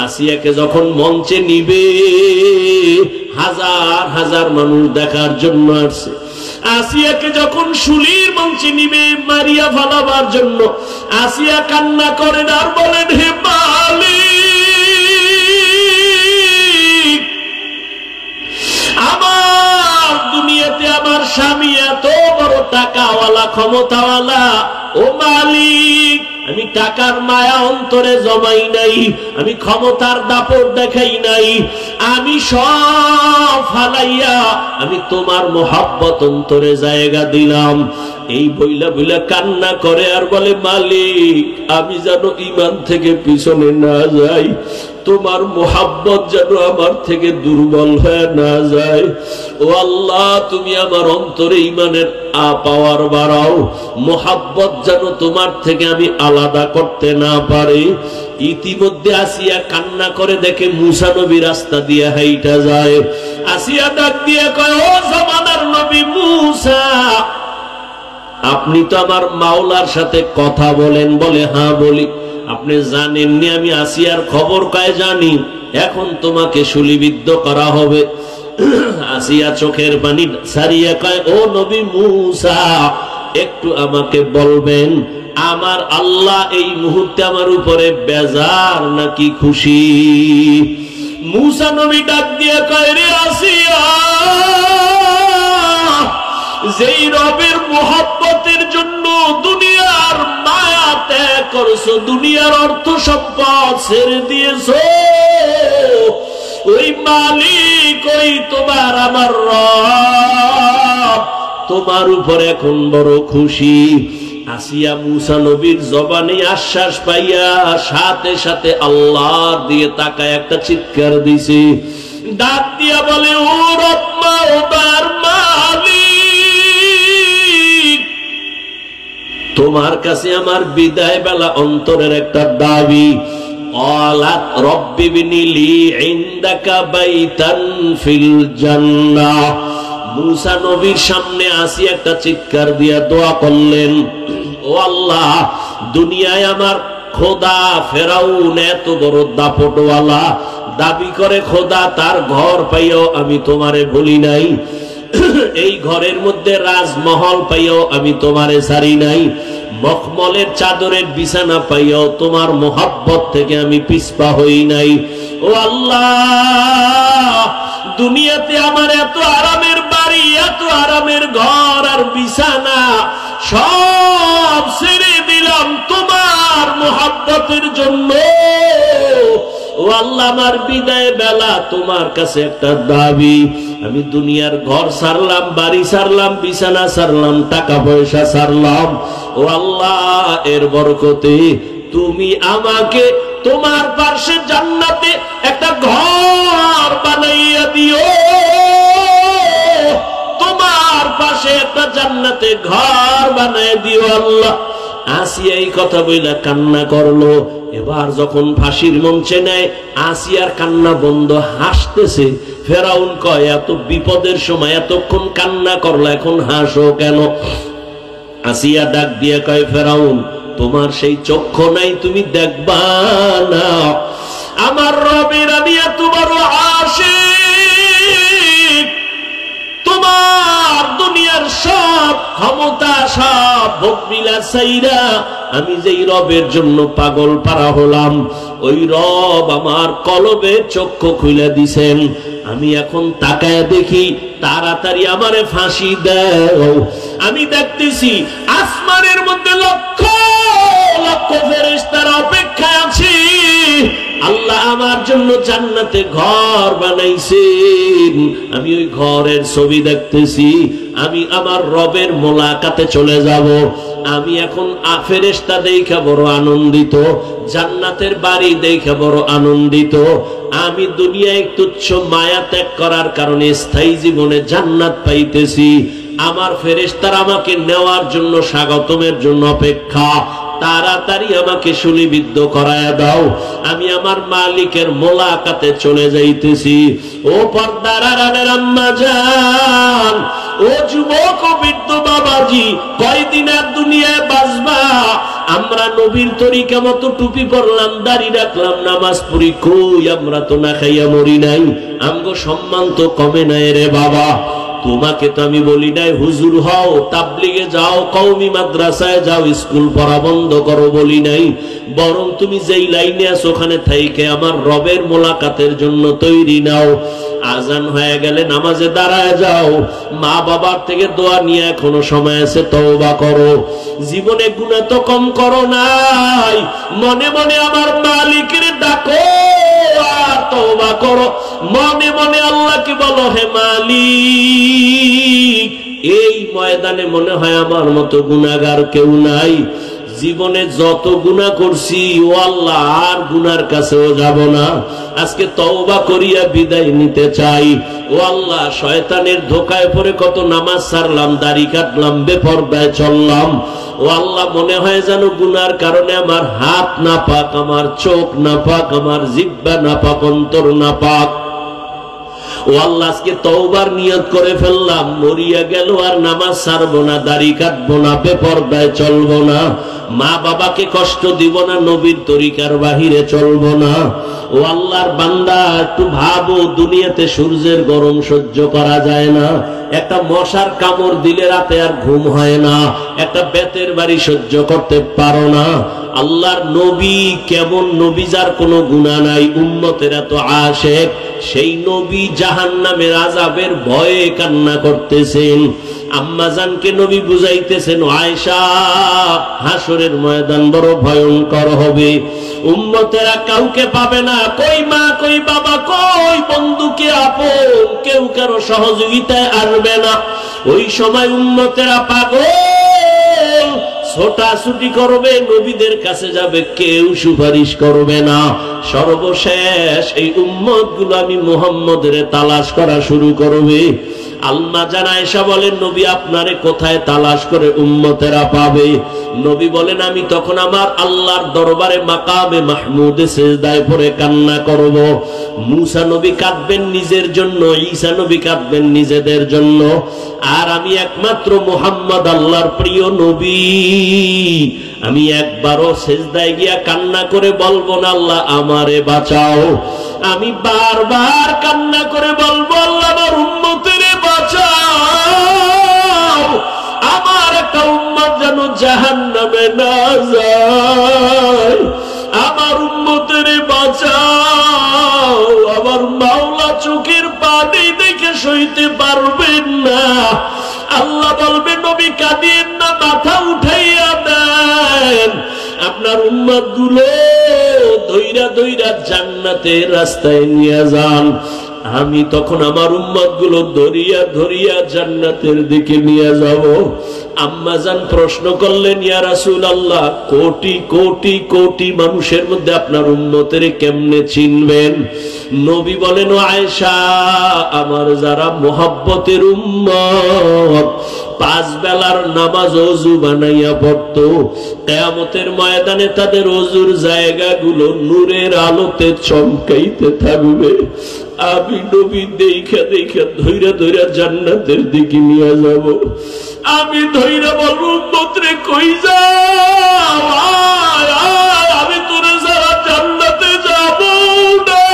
আসিয়াকে যখন মঞ্চে নিবে, হাজার হাজার মানুষ দেখার জন্য আসছে। আসিয়াকে যখন শুলির মঞ্চে নিবে মারিয়া ফেলাবার জন্য, আসিয়া কান্না করেন আর বলেন হে মালিক, আমার দুনিয়াতে আমার স্বামী এত বড় টাকাওয়ালা, ক্ষমতাওয়ালা, ও মালিক আমি টাকার মায়া অন্তরে জমাই নাই, আমি ক্ষমতার দাপট দেখাই নাই, আমি সব ফালাইয়া আমি তোমার মোহাব্বত অন্তরে জায়গা দিলাম। এই বইলা বইলা কান্না করে আর বলে মালিক আমি যেন ঈমান থেকে পিছনে না যাই, তোমার মোহাব্বত যেন আমার থেকে দুর্বল হয়ে না যায়। ও আল্লাহ তুমি আমার অন্তরে ঈমানের পাওয়ার বাড়াও, মোহাব্বত যেন তোমার থেকে আমি আলাদা করতে না পারি। ইতিমধ্যে আসিয়া কান্না করে দেখে মুসা নবী রাস্তা দিয়ে হাইটা যায়। আসিয়া ডাক দিয়ে কয় ও জামানার নবী মুসা, আপনি তো আমার মাওলার সাথে কথা বলেন? বলে হ্যাঁ বলি। আপনি জানেননি আমি আসিয়ার খবর কয় জানি, এখন তোমাকে শুলিবিদ্ধ করা হবে। আসিয়া চোখের পানি সারিয়া কয় ও নবী মুসা একটু আমাকে বলবেন আমার আল্লাহ এই মুহূর্তে আমার উপরে বেজার নাকি খুশি? মুসা নবী ডাক দিয়ে কয় রে আসিয়া, যেই রবের মোহাব্বতের জন্য দুনিয়ার মায়া ত্যাগ করছো, দুনিয়ার অর্থ সম্পদ ছেড়ে দিয়েছো, ওই মালিক ওই তোমার আমার রব তোমার উপর এখন বড় খুশি। আসিয়া মুসা নবীর জবানে আশ্বাস পাইয়া সাথে সাথে আল্লাহ দিয়ে তাকায় একটা চিৎকার দিছে, ডাক দিয়া বলে ও রব মাওলার মালিক, তোমার কাছে আমার বিদায় বেলা অন্তরের একটা দাবি। قالت رب ابن لي عندك بيتا في الجنة। মুসা নবীর সামনে আসি একটা চিৎকার দিয়া দোয়া করলেন, ও আল্লাহ দুনিয়ায় আমার খোদা ফেরাউন এত বড় দাপটওয়ালা, দাবি করে খোদা, তার ঘর পাইও আমি তোমারে বলি নাই, এই ঘরের মধ্যে রাজমহল পাইও আমি তোমারে ছাড়ি নাই, মখমলের চাদরের বিছানা পাইও তোমার মোহাব্বত থেকে আমি পিছপা হই নাই। ও আল্লাহ দুনিয়াতে আমার এত আরামের বাড়ি, এত আরামের ঘর আর বিছানা সব ছেড়ে দিলাম তোমার মোহাব্বতের জন্য। ও আল্লাহ আমার বিদায় বেলা তোমার কাছে একটা দাবি, আমি দুনিয়ার ঘর ছাড়লাম, বাড়ি ছাড়লাম, বিছানা ছাড়লাম, টাকা পয়সা ছাড়লাম, ও আল্লাহ এর বরকতে তুমি আমাকে তোমার পাশে জান্নাতে একটা ঘর বানাইয়া দিও। পাশে একটা জান্নাতে ঘর বানায় দিও আল্লাহ। আসিয়া এই কথা বইলা কান্না করলো। এবার যখন ফাঁসির মঞ্চে নেয়, আসিয়ার কান্না বন্ধ, হাসতেছে। ফেরাউন কয়, এত বিপদের সময় এতক্ষণ কান্না করলো, এখন হাসো কেন? আসিয়া ডাক দিয়ে কয়, ফেরাউন তোমার সেই চক্ষু নাই, তুমি দেখবা না আমার রবের আমি এত বড় আশিক, তোমার দুনিয়ার সব ক্ষমতা সব ভোগবিলা চাইরা আমি যেই রবের জন্য পাগল পারা হলাম, ওই রব আমার কলবে চক্ষু খুলে দিছেন। আমি এখন তাকায় দেখি, তাড়াতাড়ি আমারে ফাঁসি দাও। আমি দেখতেছি আসমানের মধ্যে লক্ষ লক্ষ ফেরেশতারা অপেক্ষায় আছে। আল্লাহ আমার জন্য জান্নাতে ঘর বানাইছেন। আমি ওই ঘরের ছবি দেখতেছি। আমি আমার রবের মোলাকাতে চলে যাব। আমি এখন ফেরেশতা দেখা বড় আনন্দিত, জান্নাতের বাড়ি দেখা বড় আনন্দিত। আমি দুনিয়ায় তুচ্ছ মায়া ত্যাগ করার কারণে স্থায়ী জীবনে জান্নাত পাইতেছি। আমার ফেরেশতারা আমাকে নেওয়ার জন্য, স্বাগতমের জন্য অপেক্ষা। তাড়াতাড়ি আমাকে শুলিবিদ্ধ করায়া দাও, আমি আমার মালিকের মোলাকাতে চলে যাইতেছি। ও পর্দার আড়ালের আম্মা জান, ও যুবক ও বৃদ্ধ বাবাজি, কয়দিন আর দুনিয়ায় বাঁচবা? আমরা নবীর তরিকা মতো টুপি পরলাম, দাড়ি রাখলাম, নামাজ পড়ি, কই আমরা তো না খাইয়া মরি নাই। আমগো সম্মান তো কমে নাই রে বাবা। তোমাকে তো আমি বলি নাই হুজুর হও, তাবলিগে যাও, কওমি মাদ্রাসায় যাও, স্কুল পড়া বন্ধ করো বলি নাই। বরং তুমি যেই লাইনে আছো ওখানে থাইকে আমার রবের মোলাকাতের জন্য তৈরি নাও। আজান হয়ে গেলে নামাজে দাঁড়ায় যাও। মা বাবার থেকে দোয়া নিয়ে এখনো সময় আছে, তওবা করো। জীবনে গুনাহ তো কম করো নাই, মনে মনে আমার মালিকের ডাকো আর তওবা করো। মনে মনে আল্লাহকে বলো, হে মালিক, এই ময়দানে মনে হয় আমার মতো গুনাহগার কেউ নাই। জীবনে যত গুনাহ করছি, ও আল্লাহ আর গুনার কাছেও যাব না। আজকে তওবা করিয়া বিদায় নিতে চাই। ও আল্লাহ, শয়তানের ধোকায় পড়ে কত নামাজ ছাড়লাম, দাড়ি কাটলাম, বেপরদায় চললাম। ও আল্লাহ, মনে হয় যেন গুনার কারণে আমার হাত নাপাক, আমার চোখ নাপাক, আমার জিহ্বা নাপাক, অন্তর নাপাক। ও আল্লাহ, আজকে তওবার নিয়ত করে ফেললাম, মরিয়া গেল আর নামাজ ছাড়বো না, দাড়ি কাটবো না, বেপরদায় চলবো না, মা বাবাকে কষ্ট দিব না, নবীর তরিকার বাহিরে চলবো না। ও আল্লাহর বান্দা, একটু ভাবো, দুনিয়াতে সূর্যের গরম সহ্য করা যায় না, একটা মশার কামড় দিলে রাতে আর ঘুম হয় না, একটা বেতের বাড়ি সহ্য করতে পারো না। আল্লাহর নবী কেমন নবী, যার কোনো গুনাহ নাই, উম্মতের এত আশেক, সেই নবী জাহান্নামের আযাবের ভয়ে কান্না করতেছেন। আম্মাজানকে নবী বুঝাইতেছেন, আয়েশা, হাসরের ময়দান বড় ভয়ঙ্কর হবে, উম্মতেরা কাউকে পাবে না, কই মা, কই বাবা, কই বন্ধু, কে আপন, কেউ কারো সহযোগিতায় আসবে না। ওই সময় উম্মতেরা পাগল, ছোটাছুটি করবে, নবীদের কাছে যাবে, কেউ সুপারিশ করবে না। সর্বশেষ এই উম্মত গুলো আমি মুহাম্মদের তালাশ করা শুরু করবে। আম্মা জান আয়েশা বলেন, নবী আপনারে কোথায় তালাশ করে উম্মতেরা পাবে? নবী বলেন, আমি তখন আমার আল্লাহর দরবারে মাকামে মাহমুদে সিজদায় পড়ে কান্না করব। মুসা নবী কাঁদবেন নিজের জন্য, ঈসা নবী কাঁদবেন নিজেদের জন্য, আর আমি একমাত্র মুহাম্মদ আল্লাহর প্রিয় নবী, আমি একবারও সিজদায় গিয়া কান্না করে বলবো না, আল্লাহ আমারে বাঁচাও। আমি বারবার কান্না করে বলবো, আল্লাহ আমার উম্মতের বাঁচাও, আমার একটা উম্মত যেন জাহান্নামে না যায়, আমার উম্মতের বাঁচাও। আমার মাওলা চোখের পানি দেখে সইতে পারবেন না। আল্লাহ বলবে, নবী কাঁদিয়েন না, মাথা উঠাইয়া দেন, আপনার উম্মত গুলো ধইরা ধইরা জান্নাতের রাস্তায় নিয়ে যান। আমি তখন আমার উম্মত গুলো ধরিয়া ধরিয়া জান্নাতের দিকে নিয়ে যাব। আম্মাজান প্রশ্ন করলেন, ইয়া রাসূলুল্লাহ, কোটি কোটি কোটি মানুষের মধ্যে আপনার উম্মতের কেমনে চিনবেন? নবী বলেন, ও আয়েশা, আমার যারা মুহাব্বতের উম্মত 5 বেলার নামাজ ওযু বানাইয়া পড়তো, কিয়ামতের ময়দানে তাদের ওযুর জায়গাগুলো নূরের আলোতে চমকাইতে থাকবে। আমি নবী দেখা দেখা ধৈর্য ধৈর্য জান্নাতের দিকে নিয়ে যাব। আমি ধৈর্য বলবো, উম্মত রে কই যাও, আয় আয়, আমি তোরে সারা জান্নাতে যাব না।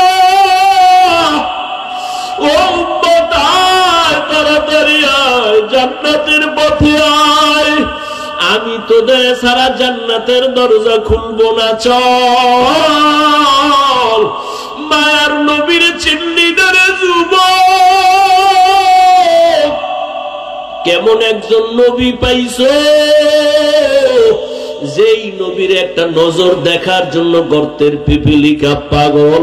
ও উম্মত আয়, তাড়াতাড়ি আয়, জান্নাতের পথে আয়, আমি তোদের সারা জান্নাতের দরজা খুলবো না, চল। মায়ার নবীর চিল্লি ধরে যুবক, কেমন একজন নবী পাইছো, যেই নবীর একটা নজর দেখার জন্য গর্তের পিপিলিকা পাগল,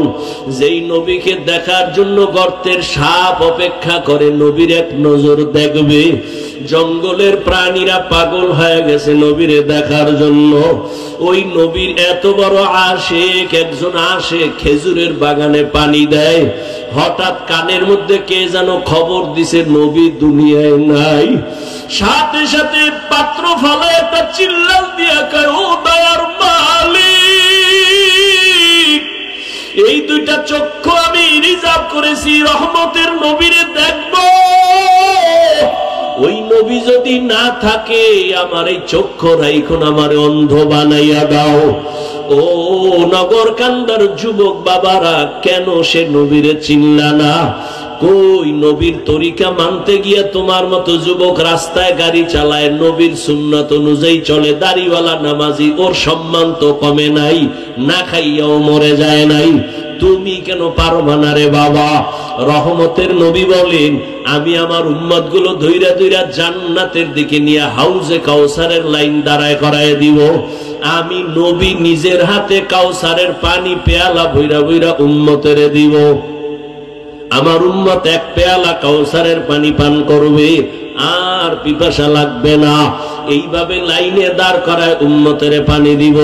যেই নবীকে দেখার জন্য গর্তের সাপ অপেক্ষা করে নবীর এক নজর দেখবে। জঙ্গলের প্রাণীরা পাগল হয়ে গেছে নবীরে দেখার জন্য। ওই নবীর এত বড় আশিক একজন আসে, খেজুরের বাগানে পানি দেয়। হঠাৎ কানের মধ্যে কে যেন খবর দিছে নবী দুনিয়ায় নাই। সাথে সাথে পাত্র ফলে একটা চিল্লাল দিয়া কয়, ও দয়ার মালিক, এই দুইটা চক্ষু আমি রিজার্ভ করেছি রহমতের নবীরে দেখব। ওই নবী যদি না থাকে, আমার এই চক্ষু রাইখন আমার অন্ধ বানাইয়া দাও। ও নগর কান্দার যুবক বাবারা, কেন সে নবীরে চিনলা না? কই নবীর তরিকা মানতে গিয়া তোমার মতো যুবক রাস্তায় গাড়ি চালায়, নবীর সুন্নাত অনুযায়ী চলে, দাড়িওয়ালা নামাজি, ওর সম্মান তো কমে নাই, না খাইয়াও মরে যায় নাই। তুমি কেন পারবা না রে বাবা? রহমতের নবী বলেন, আমি আমার উম্মত গুলো ধৈরা ধৈরা জান্নাতের দিকে নিয়ে হাউজে কাউসারের লাইন দাঁড়ায় করায় দিব। আমি নবী নিজের হাতে কাউসারের পানি পেয়ালা ভৈরা ভৈরা উম্মতের দিব। আমার উম্মত এক পেয়ালা কাউসারের পানি পান করবে, আর পিপাসা লাগবে না। এইভাবে লাইনে দাঁড় করায় উম্মতের পানি দিব।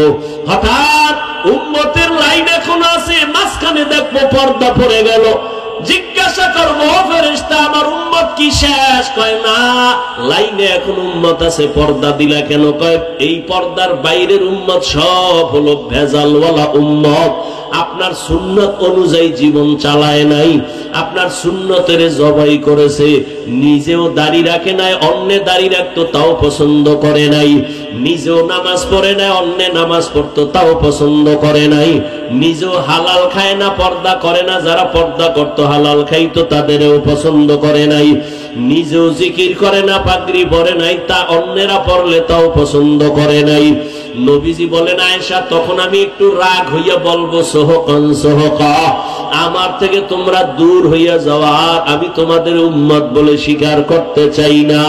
হঠাৎ উম্মতের লাইন এখন আছে, মাঝখানে দেখবো পর্দা পড়ে গেল। জিজ্ঞাসা করবো, ফেরেশতা আমার উম্মত কি শেষ? কয় না, লাইনে এখন উম্মত আছে, পর্দা দিলা কেন? কয় এই পর্দার বাইরের উম্মত সব হলো ভেজালওয়ালা উম্মত, আপনার সুন্নত অনুযায়ী জীবন চালায় নাই, আপনার সুন্নতের জবাই করেছে, নিজেও দাড়ি রাখে নাই, অন্য দাড়ি রাখতো তাও পছন্দ করে নাই, নিজেও নামাজ পড়ে নাই, অন্য নামাজ পড়তো তাও পছন্দ করে নাই, নিজেও হালাল খায় না, পর্দা করে না, যারা পর্দা করতো হালাল খাইতো তাদেরও পছন্দ করে নাই, নিজেও জিকির করে না, পাগড়ি পরে নাই, তা অন্যেরা পড়লে তাও পছন্দ করে নাই। নবীজি বলেন, আয়েশা, তখন আমি একটু রাগ হইয়া বলবো, সোহকান সোহকা, আমার থেকে তোমরা দূর হইয়া যাওয়া, আমি তোমাদের উম্মত বলে স্বীকার করতে চাই না।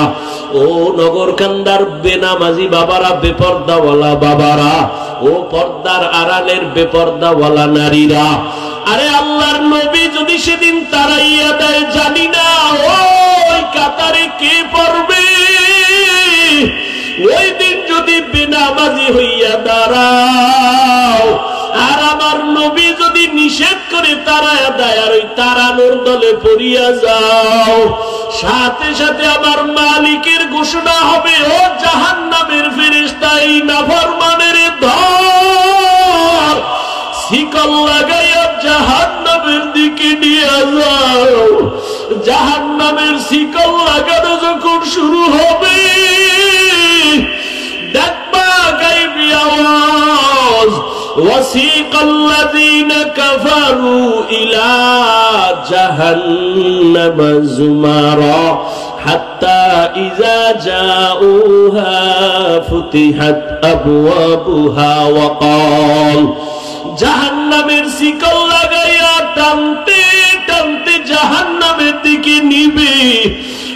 ও নগর কান্দার বেনামাজি বাবারা, বেপর্দাওয়ালা বাবারা, ও পর্দার আড়ালের বেপর্দাওয়ালা নারীরা, আরে আল্লাহর নবী যদি সেদিন তাড়াইয়া দেয়, জানি না ওই কাতারে কে পড়বে। ওই দিন যদি বেনামাজি হইয়া দাঁড়াও, আর আমার নবী যদি নিষেধ করে তাড়াইয়া দেয়, আর ওই তাড়ানোর দলে পড়িয়া যাও, সাথে সাথে আমার মালিকের ঘোষণা হবে, ও জাহান্নামের ফেরেশতা, এই নাফরমানের ধর, শিকল লাগাইয়া জাহান্নামের দিকে নিয়ে যাও। জাহান্নামের শিকল লাগানো যখন শুরু হবে, দেখবা গায়বী আওয়াজ, وسيق الذين كفروا إلى جهنم زمرا حتى إذا جاءوها فتحت أبوابها وقال জাহান্নামের শিকল লাগাইয়া টানতে টানতে জাহান্নামের দিকে নিবে।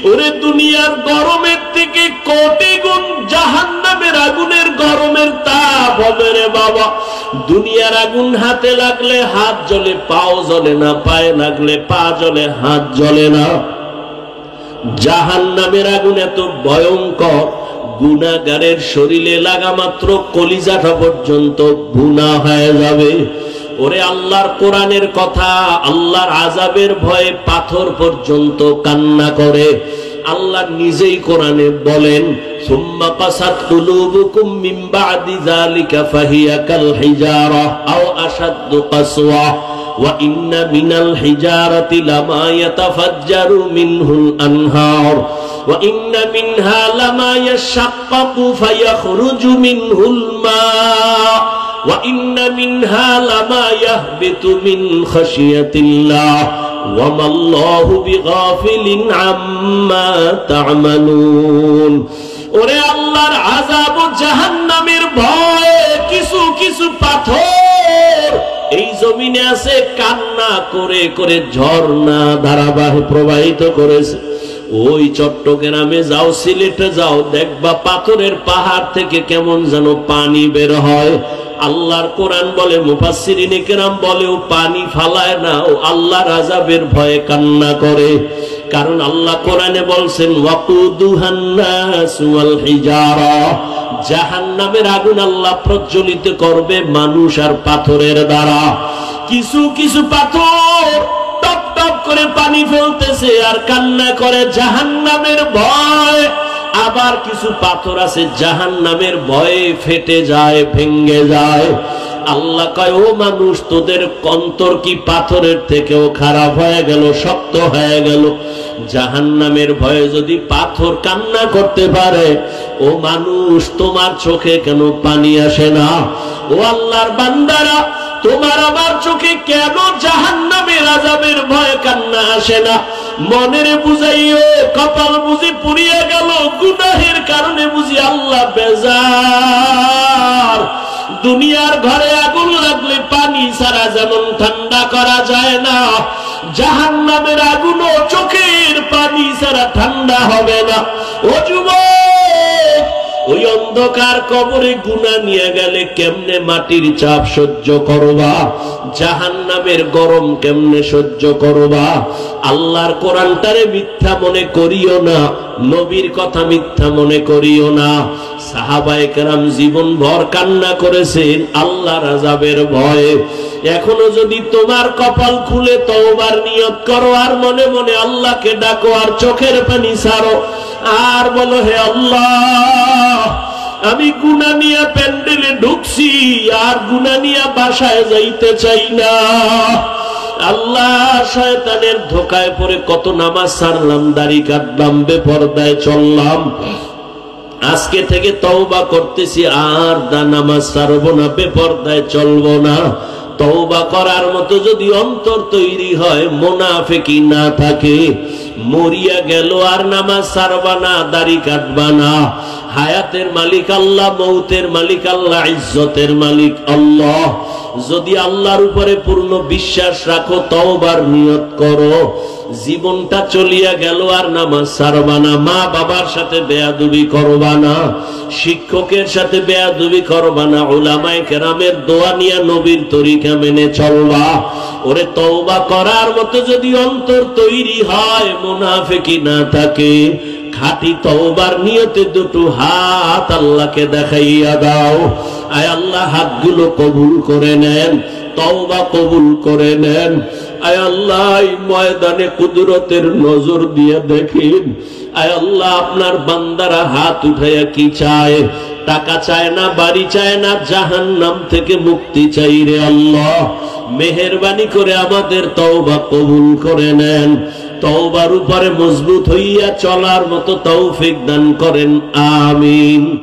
ওরে দুনিয়ার গরমের থেকে কোটি গুণ জাহান্নামের আগুনের গরমের তাপ হবে রে বাবা। দুনিয়ার আগুন হাতে লাগলে হাত জ্বলে, পাও জ্বলে না, পায়ে লাগলে পা জ্বলে, হাত জ্বলে না। জাহান্নামের আগুন এত ভয়ঙ্কর, গুনাহগারের শরীরে লাগা মাত্র কলিজাটা পর্যন্ত ভুনা হয়ে যাবে। ওরে আল্লাহর কোরআনের কথা, আল্লাহর আযাবের ভয়ে পাথর পর্যন্ত কান্না করে। আল্লাহ নিজেই কোরআনে বলেন, সুম্মা কাসাত কুলুবুকুম মিন বাদি যালিকা ফাহিয়া কাল হিজারা আও আশাদ্দু কাসওয়া ওয়া ইন্না মিনাল হিজারাতি লামা ইয়াতাফাজ্জারু মিনহুল আনহার ওয়া ইন্না মিনহা লামা ইয়াশাক্কাকু ফায়াখরুজু মিনহুল মা ওয়া ইন্না মিনহা লামা ইয়াহবিতু মিন খাশিয়াতিল্লাহ ওয়া মাল্লাহু বিগাফিলিন আম্মা তা'মালুন। ওরে আল্লাহর আযাব ও জাহান্নামের ভয়ে কিছু কিছু পাথর এই জমিনে আছে, কান্না করে করে ঝর্ণা ধারাবাহিক প্রবাহিত করেছে। ওই চট্টগ্রামে যাও, সিলেটে যাও, দেখবা পাথরের পাহাড় থেকে কেমন যেন পানি বের হয়। আল্লাহর কোরআন বলে, মুফাসসিরিনে কেরাম বলে, ও পানি ফালায় না, ও আল্লাহর আযাবের ভয়ে কান্না করে। কারণ আল্লাহ কোরআনে বলছেন, ওয়াকুদুহান নাস ওয়াল হিজারা, জাহান্নামের আগুন আল্লাহ প্রজ্বলিত করবে মানুষ আর পাথরের দ্বারা। কিছু কিছু পাথর টপ টপ করে পানি ফেলতেছে আর কান্না করে জাহান্নামের ভয়। আবার কিছু পাথর আছে জাহান্নামের ভয়ে ফেটে যায়, ভেঙে যায়। আল্লাহ কয়, ও মানুষ, তোদের অন্তর কি পাথরের থেকেও খারাপ হয়ে গেল, শক্ত হয়ে গেল? জাহান্নামের ভয়ে যদি পাথর কান্না করতে পারে, ও মানুষ, তোমার চোখে কেন পানি আসে না? ও আল্লাহর বান্দারা, তোমার আমার চোখে কেন জাহান্নামের আযাবের ভয়ে কান্না আসে না? মনের বুঝাইও, কপাল বুঝি পুড়িয়ে গেল, গুনাহের কারণে বুঝি আল্লাহ বেজার। দুনিয়ার ঘরে আগুন লাগলে পানি ছাড়া যেমন ঠান্ডা করা যায় না, জাহান্নামের আগুনও চোখের পানি ছাড়া ঠান্ডা হবে না। ও যুবক, ওই অন্ধকার কবরে গুনাহ নিয়ে গেলে কেমনে মাটির চাপ সহ্য করবা? জাহান্নামের গরম কেমনে সহ্য করবা? আল্লাহর কোরআনটারে মিথ্যা মনে করিও না, নবীর কথা মিথ্যা মনে করিও না। সাহাবায়ে কেরাম জীবন ভর কান্না করেছেন আল্লাহর আযাবের ভয়ে। এখনো যদি তোমার কপাল খুলে তওবার নিয়ত করো আর মনে মনে আল্লাহকে ডাকো আর চোখের পানি ছাড়ো আর বলো, হে আল্লাহ, আমি গুনাহ নিয়ে প্যান্ডেলে ঢুকছি আর গুনাহ নিয়ে বাসায় যাইতে চাই না। আল্লাহ, শয়তানের ধোকায় পড়ে কত নামাজ ছাড়লাম, দাড়ি কাটলাম, বেপরদায় চললাম। আজকে থেকে তওবা করতেছি, আর নামাজ ছাড়বো না, বেপরদায় চলবো না। তওবা করার মতো যদি অন্তর তৈরি হয়, মুনাফিকি না থাকে, মরিয়া গেল আর নামাজ ছাড়বা না, দাড়ি কাটবা না। হায়াতের মালিক আল্লাহ, মৌতের মালিক আল্লাহ, ইজ্জতের মালিক আল্লাহ। যদি আল্লাহর উপরে পূর্ণ বিশ্বাস রাখো, তওবার নিয়ত করো, জীবনটা চলিয়া গেল আর নামাজ ছাড়বা না, মা বাবার সাথে বেয়াদবি করবা না, শিক্ষকের সাথে বেয়াদবি করবা না, উলামায়ে কেরামের দোয়া নিয়ে নবীর তরিকা মেনে চলবা। ওরে, তওবা করার মতো যদি অন্তর তৈরি হয়, মুনাফিকি না থাকে, খাঁটি তওবার নিয়তে দুটো হাত আল্লাহকে দেখাইয়া দাও। আয় আল্লাহ, হাতগুলো কবুল করে নেন, তওবা কবুল করে নেন। আয় আল্লাহ, এই ময়দানে কুদরতের নজর দিয়ে দেখেন। আয় আল্লাহ, আপনার বান্দারা হাত উঠাইয়া কি চায়? টাকা চায় না, বাড়ি চায় না, জাহান্নাম থেকে মুক্তি চাই রে আল্লাহ। মেহেরবানি করে আমাদের তওবা কবুল করে নেন। তওবার উপরে মজবুত হইয়া চলার মতো তৌফিক দান করেন, আমিন।